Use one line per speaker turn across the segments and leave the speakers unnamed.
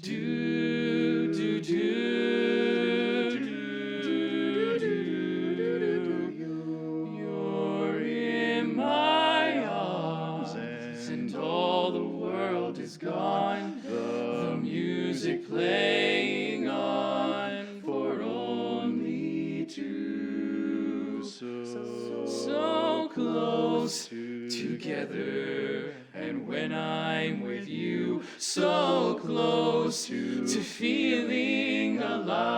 Do, do, do, do, do. You're in my arms, and all the world is gone. The music playing on for only two. So close together. And when I'm with you, so close to feeling alive.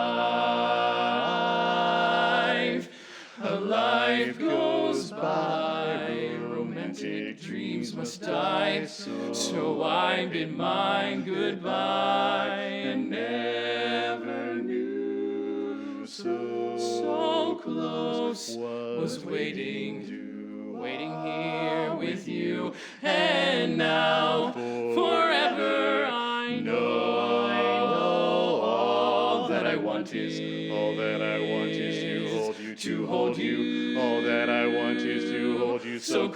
A life goes by, romantic dreams must die. So I bid mine goodbye and never knew. So close, was waiting here with you. And now, forever, I know all that I want is to hold you. All that I want is to hold you. So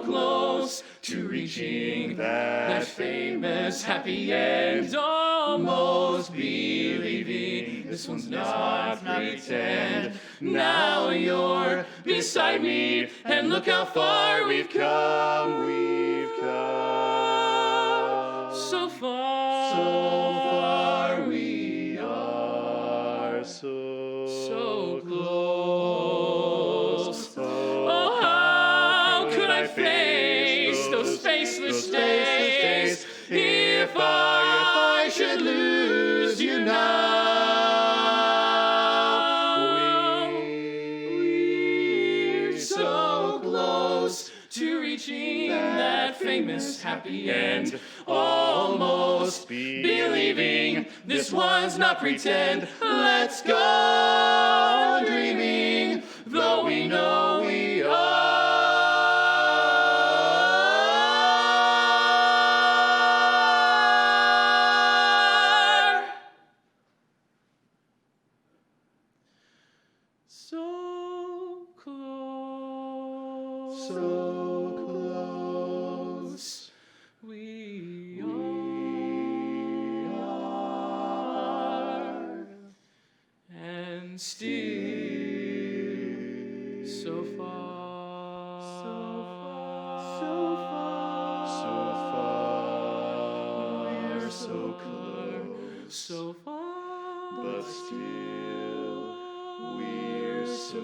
close to reaching that famous happy end. Almost believing this one's not pretend. Now you're beside me, and look how far we've come. So far we are so close. Oh, how could I face those faceless days if I should lose you now? We're so close to reaching that famous happy end. Almost believing this one's not pretend. Let's go dreaming, though we know we are. So close. We are, and still so far, we're so close, so far, but still we're so